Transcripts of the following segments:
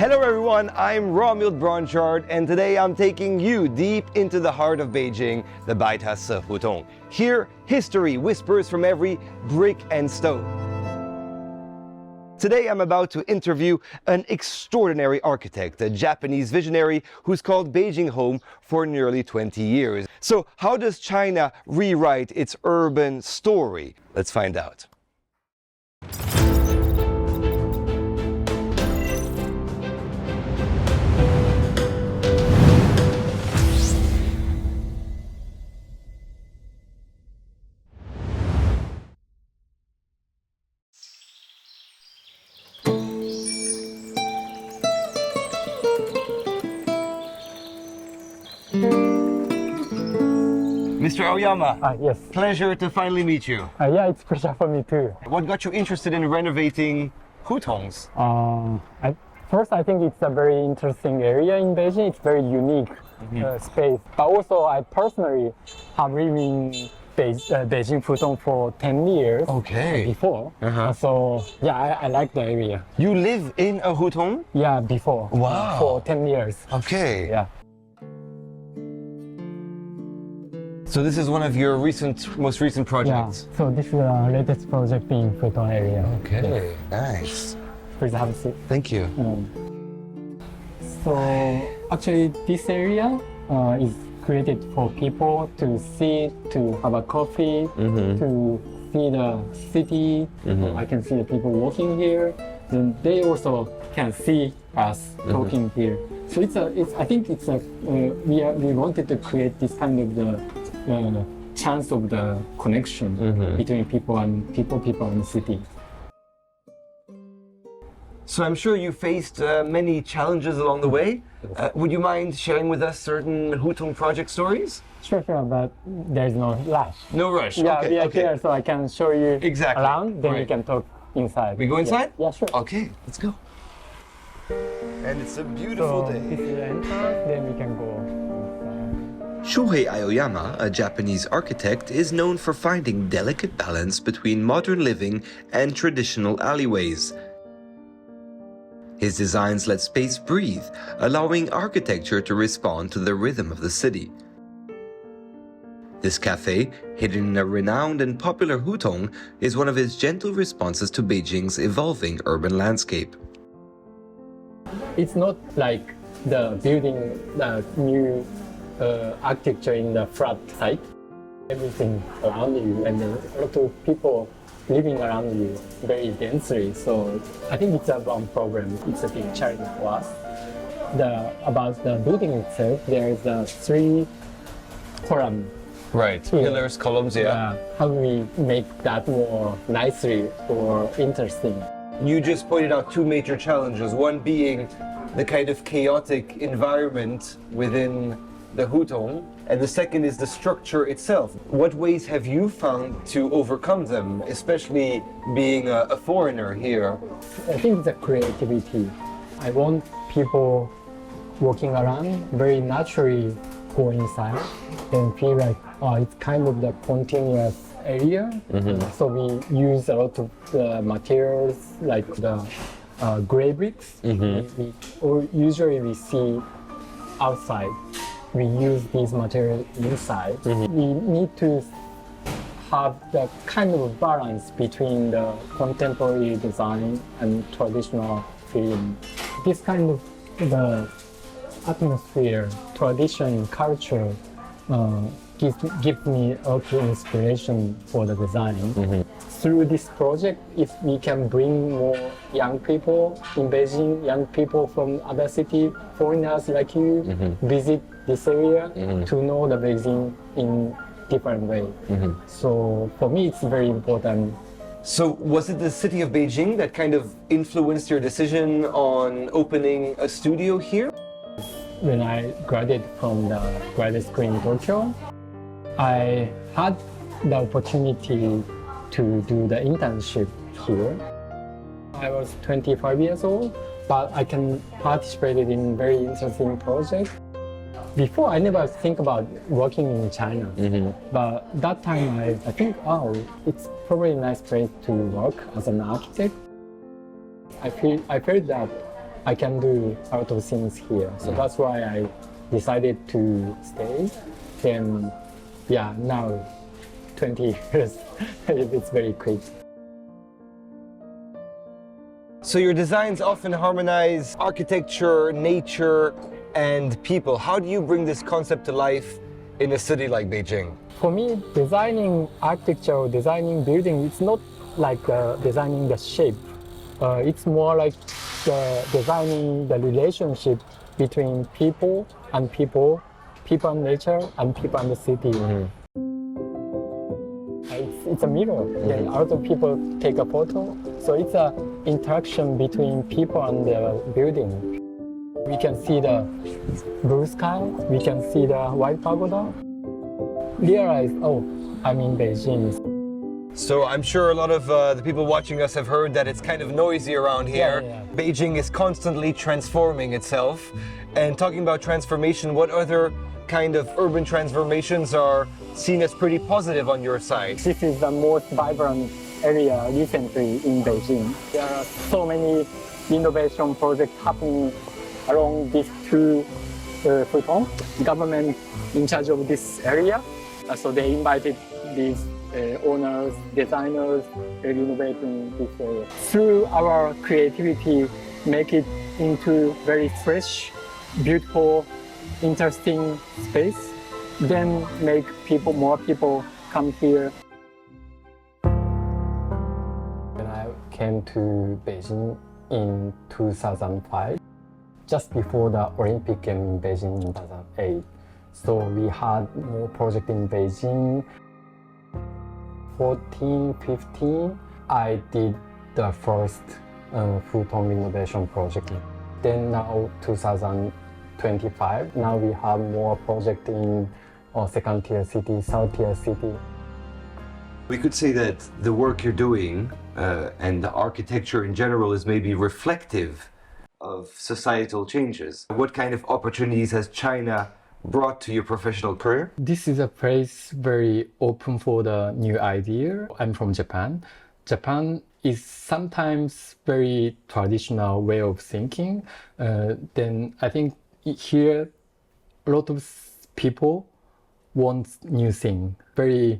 Hello everyone, I'm Romuald Bronchart, and today I'm taking you deep into the heart of Beijing, the Baitasi Hutong. Here, history whispers from every brick and stone. Today I'm about to interview an extraordinary architect, a Japanese visionary who's called Beijing home for nearly 20 years. So how does China rewrite its urban story? Let's find out. Mr. Aoyama, Yes. Pleasure to finally meet you. Yeah, it's a pleasure for me too. What got you interested in renovating hutongs? First, I think it's a very interesting area in Beijing. It's very unique space. But also, I personally have lived in Beijing Hutong for 10 years before. So, yeah, I like the area. You live in a hutong? Yeah, before. Wow. For 10 years. Okay. Yeah. So this is one of your most recent projects? Yeah. So this is the latest project in Hutong area. Okay, nice. Please have a seat. Thank you. So actually this area is created for people to see, to have a coffee, to see the city. I can see the people walking here. Then they also can see us talking here. So I think we wanted to create this kind of the chance of the connection between people and the city. So I'm sure you faced many challenges along the way. Would you mind sharing with us certain hutong project stories? Sure, but there's no rush. No rush. Yeah, okay, we are here, so I can show you around. Then we can talk inside. We go inside? Yeah, sure. Okay, let's go. And it's a beautiful day. This is the entrance. Then we can go inside. Shuhei Aoyama, a Japanese architect, is known for finding delicate balance between modern living and traditional alleyways. His designs let space breathe, allowing architecture to respond to the rhythm of the city. This cafe, hidden in a renowned and popular hutong, is one of his gentle responses to Beijing's evolving urban landscape. It's not like the building, the new architecture in the flat site. Everything around you and a lot of people living around you very densely. So I think it's a one problem. It's a big challenge for us. About the building itself, there is a 3 column. Right, pillars, columns, yeah. How do we make that more nicely or interesting? You just pointed out 2 major challenges, one being the kind of chaotic environment within the hutong, and the second is the structure itself. What ways have you found to overcome them, especially being a foreigner here? I think it's a creativity. I want people walking around very naturally go inside and feel like it's kind of the continuous area. So we use a lot of materials like the gray bricks. Usually we see outside. We use these materials inside. We need to have the kind of balance between the contemporary design and traditional feeling. This kind of the atmosphere, tradition, culture gives me a lot of inspiration for the design. Through this project, if we can bring more young people in Beijing, young people from other cities, foreigners like you, visit this area to know the Beijing in different way. So for me, it's very important. So was it the city of Beijing that kind of influenced your decision on opening a studio here? When I graduated from the graduate school in Tokyo, I had the opportunity to do the internship here. I was 25 years old, but I can participate in very interesting project. Before, I never think about working in China, but that time I think, it's probably a nice place to work as an architect. I felt that I can do a lot of things here. So that's why I decided to stay. Then, yeah, now 20 years, it's very quick. So your designs often harmonize architecture, nature, and people. How do you bring this concept to life in a city like Beijing? For me, designing architecture or designing building, it's not like designing the shape. It's more like designing the relationship between people and people, people and nature, and people and the city. It's a mirror. Then other people take a photo. So it's an interaction between people and the building. We can see the blue sky. We can see the white pagoda. Realize, oh, I'm in Beijing. So I'm sure a lot of the people watching us have heard that it's kind of noisy around here. Yeah. Beijing is constantly transforming itself. And talking about transformation, what other kind of urban transformations are seen as pretty positive on your side? This is the most vibrant area recently in Beijing. There are so many innovation projects happening along these two Hutong. Government in charge of this area. So they invited these owners, designers, renovating this area. Through our creativity, make it into very fresh, beautiful, interesting space. Then make more people come here. When I came to Beijing in 2005, just before the Olympic Games in Beijing in 2008. So we had more projects in Beijing. 14, 15, I did the first Hutong innovation project. Then now 2025, now we have more projects in second tier city, third tier city. We could say that the work you're doing and the architecture in general is maybe reflective of societal changes. What kind of opportunities has China brought to your professional career? This is a place very open for the new idea. I'm from Japan. Japan is sometimes very traditional way of thinking. Then I think here a lot of people want new thing. Very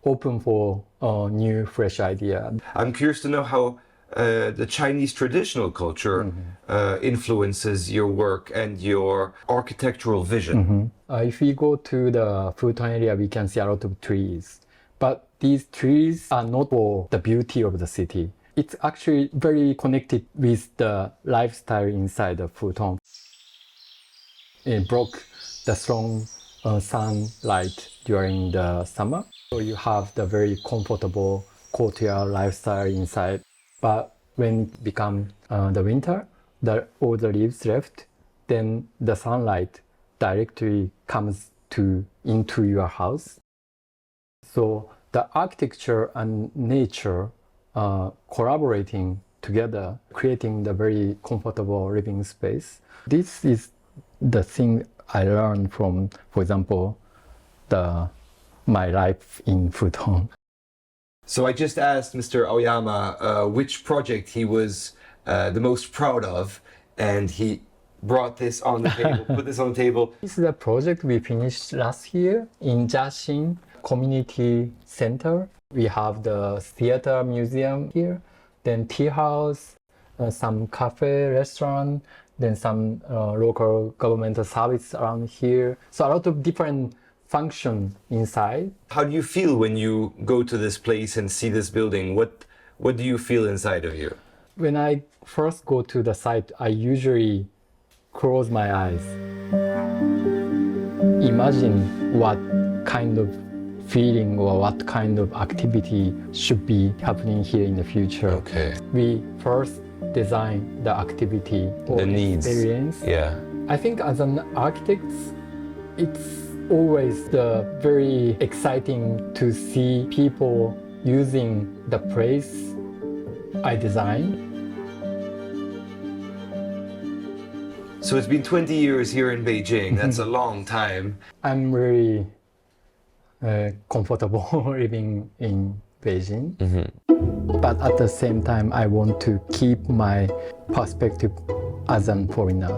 open for new fresh idea. I'm curious to know how the Chinese traditional culture influences your work and your architectural vision. If we go to the Hutong area, we can see a lot of trees. But these trees are not for the beauty of the city. It's actually very connected with the lifestyle inside the Hutong. It block the strong sunlight during the summer. So you have the very comfortable courtyard lifestyle inside. But when it becomes the winter, all the leaves left, then the sunlight directly comes into your house. So the architecture and nature collaborating together, creating the very comfortable living space. This is the thing I learned from, for example, my life in Hutong. So I just asked Mr. Aoyama which project he was the most proud of, and he brought this on the table, put this on the table. This is a project we finished last year in Jiaxing Community Center. We have the theater museum here, then tea house, some cafe, restaurant, then some local governmental service around here. So a lot of different function inside. How do you feel when you go to this place and see this building? What do you feel inside of you? When I first go to the site, I usually close my eyes. Imagine what kind of feeling or what kind of activity should be happening here in the future. Okay. We first design the activity or The needs. experience. Yeah. I think as an architect, it's always very exciting to see people using the place I designed. So it's been 20 years here in Beijing. That's a long time. I'm really comfortable living in Beijing. but at the same time, I want to keep my perspective as a foreigner.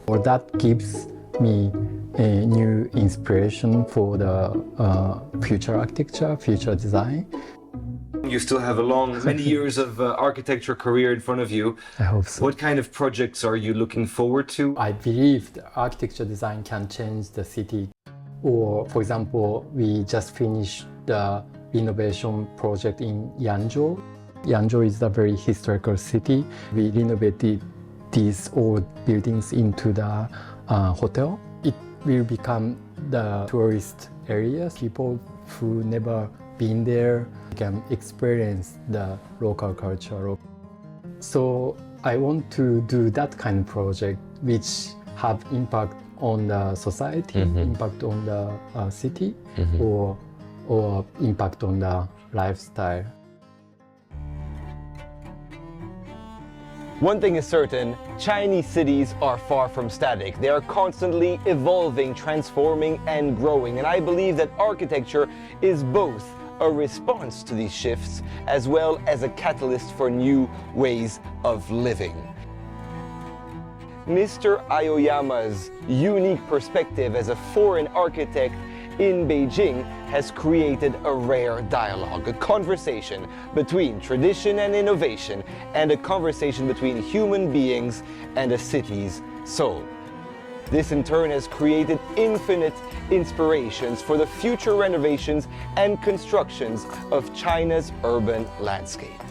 Or that gives me a new inspiration for the future architecture, future design. You still have a long, many years of architecture career in front of you. I hope so. What kind of projects are you looking forward to? I believe the architecture design can change the city. Or, for example, we just finished the renovation project in Yangzhou. Yangzhou is a very historical city. We renovated these old buildings into the hotel. It will become the tourist area. People who never been there can experience the local culture. So I want to do that kind of project which have impact on the society, impact on the city, or impact on the lifestyle. One thing is certain, Chinese cities are far from static. They are constantly evolving, transforming, and growing. And I believe that architecture is both a response to these shifts as well as a catalyst for new ways of living. Mr. Aoyama's unique perspective as a foreign architect in Beijing has created a rare dialogue, a conversation between tradition and innovation, and a conversation between human beings and a city's soul. This in turn has created infinite inspirations for the future renovations and constructions of China's urban landscape.